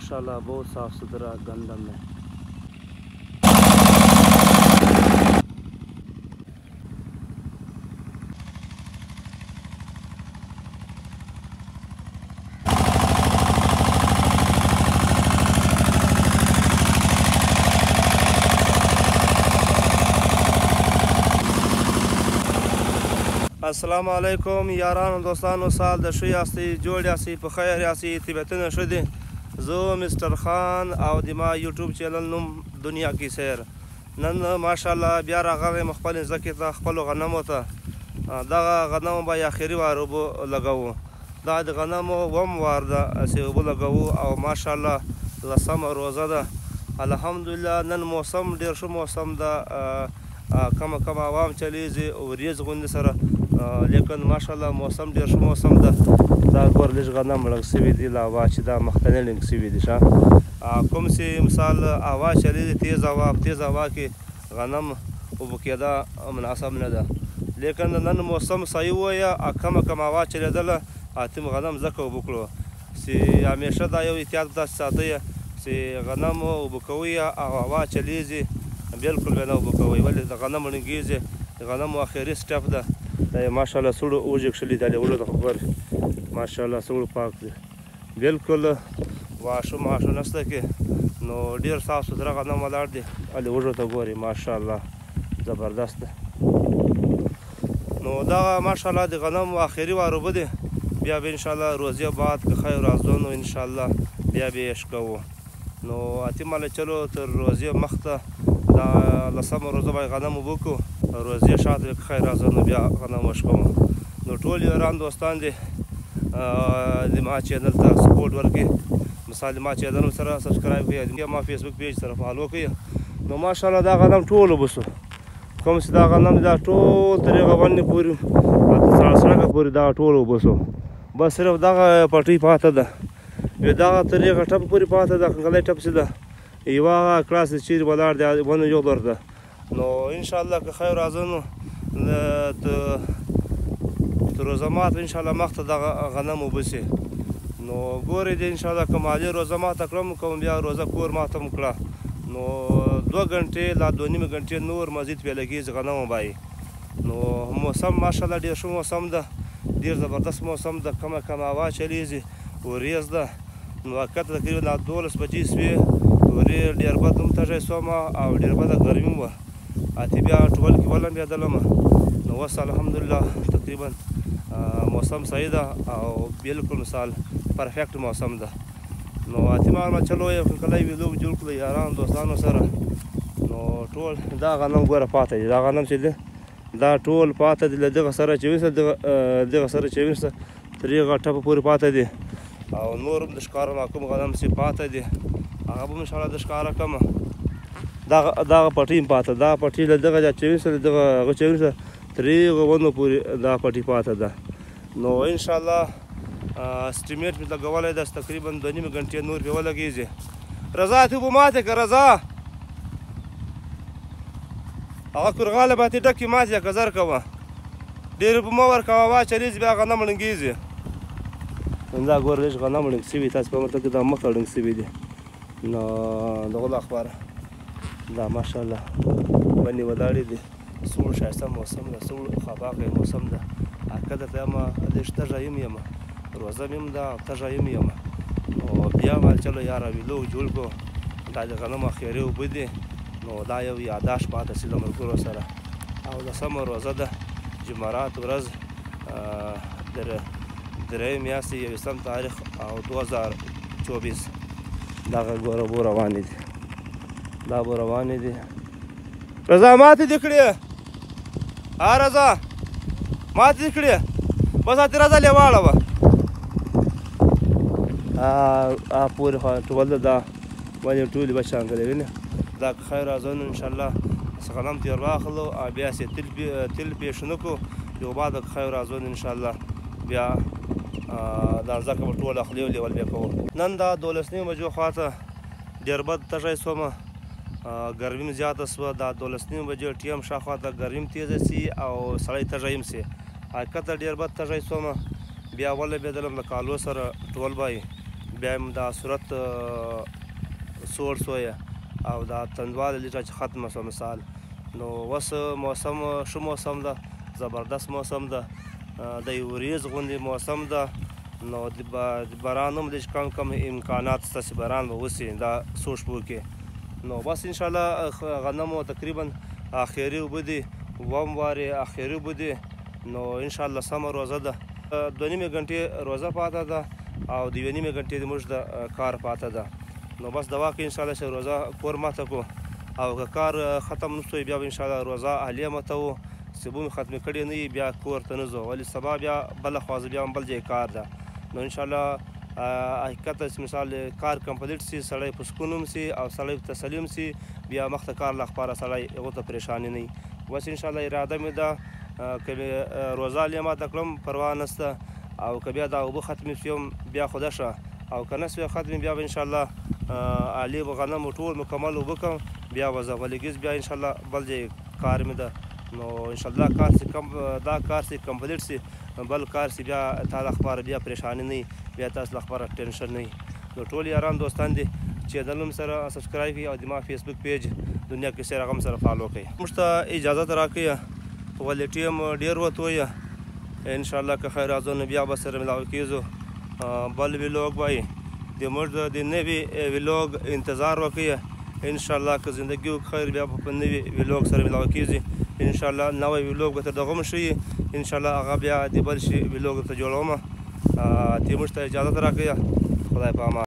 माशाल्लाह बहुत साफ़ सुथरा गंदम है। अस्सलामु अलैकुम यारानो दोस्तानो, साल द ښه یاستئ، جوړ یاستئ، په خیر یاستئ، طبیعتونه ښه دي. زه مستر خان او د ما یوټیوب چینل نوم دنیا کې سیر. نن ماشاءالله بیا راغلی یم خپلې ځمکې ته، خپلو غنمو ته. دغه غنمو به اخري وار اوبه لګوو. دا د غنمو اووم وار ده چې اوبه لګوو او ماشاءالله لسمه روزه ده. الحمدلله نن موسم ډېر ښه موسم ده، کمه عوام چلیږي وریځ غوندې سره، لیکن ماشاءالله موسم ډېر ښه موسم ده. دا ګور لږ غنم ړنګ سوي دي له هوا چې دا مخکني ړنګ سوي دي ښه. کوم چې مثال هوا چلیږي تیز هوا، په تیز هوا کې غنم اوبه کېدا مناسب نه ده، لیکن نن موسم صحیح وایه، کمه هوا چلېدله، تم غنم ځکه اوبه کړو چې همیشه دا یو احتیاط داسې ساتئ چې غنم اوبه کوئ او هوا چلیږي بالکل به نه اوبه کوئ، ولې د غنم ړنګېږي. د غنمو اخري سټپ ده. دا یې ماشاءالله سوړ اوږې کښلي دا وړو ته خبر ماشاءالله سوړ پاک دی، بالکل واښه ماښه نشته کې، نو ډېر صاف سوتره غنم ولاړ دی. هلې اوږو ته ګورئ ماشاءالله زبردست ده. نو دغه ماشاءالله د غنم اخري وار اوبه دي، بیا به انشاءالله روزې بعد که خیر رازدون انشاءالله بیا به یې ښکوو. نو اتیماله چلو تر روزې مخته دا لسمه روزه باید غنم اوبه کړو، روزې شاته که خیر رازدون بیا غنم وشکوو. نو ټول یاران دوستان دي د ما چینل ته سپورټ ورکړي، مثال ما چینل سره سبسکرایب کړئ، ما فیسبوک پیج سره فالو کړئ. نو ماشاءالله دا غنم ټول اوبه شو، کوم چې دا غنم دا ټول تر هغه باندې پورې سړکه پورې دا ټول اوبه شو، بس صرف دغه پټۍ پاته ده، دغه تر هغه ټپ پورې پاته ده، کنګلی ټپ چې ده یوه هغه کلاس چیرې ولاړ دی ونه یو لور ده. نو انشاءالله که خیر راځه نو تر روزه ماته انشاءالله مخته دغه غنم اوبه شي. نو ګورئ دی انشاءالله که مالې روزه ماته کړم کوم بیا روزه کور ماته م کړه، نو 2 غنټې لا 2.5 غنټې نور مزید پې لګېږي غنمو باندې. نو موسم ماشاءالله ډېر ښه موسم ده، ډېر زبردست موسم ده، کمه هوا چلیږي وریځ ده. نو حقیقت تقریبا 12 بجې شوې، ورې ډېر بد هم تږی شوم او ډېر بده ګرمي وه، اتې بیا 12 کې ولمبېدلم. نو اوس الحمدلله تقریبا موسم صحیح ده او بالکل مثال پرفیکټ موسم ده. نو اتې ما چلو یو کلی ویډیو جوړ کړو یارانو دوستانو سره. نو ټول دا غنم ګوره پاته دي، دا غنم چې دی دا ټول پاته دي، له دغه سره چې ونیسه دغه سره چې ونیسه تر هغه ټپه پورې پاته دي، او نور هم د ښکاره کوم غنم چې پاته دي هغه به انشاءالله د ښکاره کړم. دغه پټۍ هم پاته، دا پټۍ له دغه چې ونیسه دغه هغه چې ونیسه تر هغه ونو پورې دا پټۍ پاته ده. نو انشاءالله اسټیمیټ مې لګولی ده تقریبا 2.5 غنټې نور پې ولګېږي. رضا ته اوبه ماتې که رضا هغه کورغاله باندې ډکې ماتې که زر کوه، ډېر اوبه مه ورکوه، هوا چلیږي بیا غنم ړنګېږي. دا ګوره لږ غنم ړنګ سوي، تاسې په مطلب کې دا مخه ړنګ سوي دي. نو دغه لخواره دا ماشاءالله باندې ولاړې دي، سوړ ښایسته موسم ده، سوړ خباقی موسم ده. حقیقت درته وایم لږ تږی یم روزه مې هم ده او تږی یم. نو بیا مال چلو یاره ویډیو جوړ کړو، دا د غنم اخري اوبه دي. نو دا یو یاداشت پاته شي له ملګرو سره، او لسمه روزه ده جمعرات ورځ 3 میاشتې 21 تاریخ او 2024. دغه ګوره اوبه روانې دي، دا اوبه روانې دي. رضا ماتې دې کړې، ها رضا ماتې دې کړې، بس اتې رضا لیواړه وه پورې خوا ټول دا باندې ټولې بچیان کړی وینې. دا که خیر راځه نو انشاءالله غنم تېر واخلو او بیا یې تل پېښ نه کړو، یو بعد که خیر راځو انشاءالله بیا دا ځکه به ټول اخلي او لیول بیا کوو. نن دا 12 بجو خواته ډېر بد تږی شوم، ګرمي م زیاته شوه. دا 12 بجې ټیم شاوخوا ته ګرمي م تېزه شي او سړی تږی هم شي. حقیقت ډېر بد تږی شوم، بیا ولبېدلم د کالو سره ټول بای، بیا هم دا صورت سوړ سویه او دا تندواله لیټه چې ختمه شوه مثال. نو اوس موسم ښه موسم ده، زبردست موسم ده، د وریځ غوندې موسم ده. نو د باران هم لږ کم امکانات شته چې باران به وشي دا څو شپو کې. نو بس انشاءالله غنمو تقریبا آخري اوبه دي، اووم وارې آخري اوبه دي. نو انشاءالله سمه روزه ده، 2.5 غنټې روزه پاته ده او 2.5 غنټې د موږ د کار پاته ده. نو بس دوا کې انشاءالله چې روزه کور ماته کو او که کار ختم نه شوی بیا به انشاءالله روزه اهلیه ماتوو. چې به مې ختمې کړې نه وي بیا کور ته نه ځو، ولې سبا بیا بله خوا بیا هم بل ځای کار ده. نو انشاءالله حقیقت چې مثال کار کمپلیټ سي، سړی په سکون هم سي او سړی په تسلي هم سي، بیا مخ ته کار لخپاره سړی هغو ته پریشاني نه وي. بس انشاءالله اراده مې ده که مې روزه اهلیه ماته کړم پروا نشته، او که بیا دا اوبه ختمې شوي هم بیا خو ده ښه، او که نه شوې ختمې بیا به انشاءالله اهلي غنم ټول مکمل اوبه کړم بیا به ځم، ولې بیا انشاءالله بل ځای کار مې ده. نو انشاءالله دا کار چې کمپلیټ سي بل کار چې بیا تا لخپاره بیا پریشاني نه وي، بیا تاسو لخپاره ټینشن نه وي. نو ټول یاران دوستان دي چینل هم سره سبسکرایب کړئ او د ما فیسبوک پیج دنیا کې سیر هغه هم سره فالو کړئ. موږ ته اجازت راکړئ، ولې ټیم ډېر وتویه انشاءالله که خیر راځو نو بیا به سره ملاو کېږو. بل ویلوګ به د موږ د نوي ویلوګ انتظار وکړئ انشاءالله. که زندګي وکړي خیر بیا به په نوي ویلوګ سره ملاو کېږي انشاءالله. نوی ویلوګ به تر دغه هم ښیي انشاءالله، هغه بیا د بل شي ویلوګ ته جوړومه. ته موږ ته اجازت راکړئ. خدای په امان.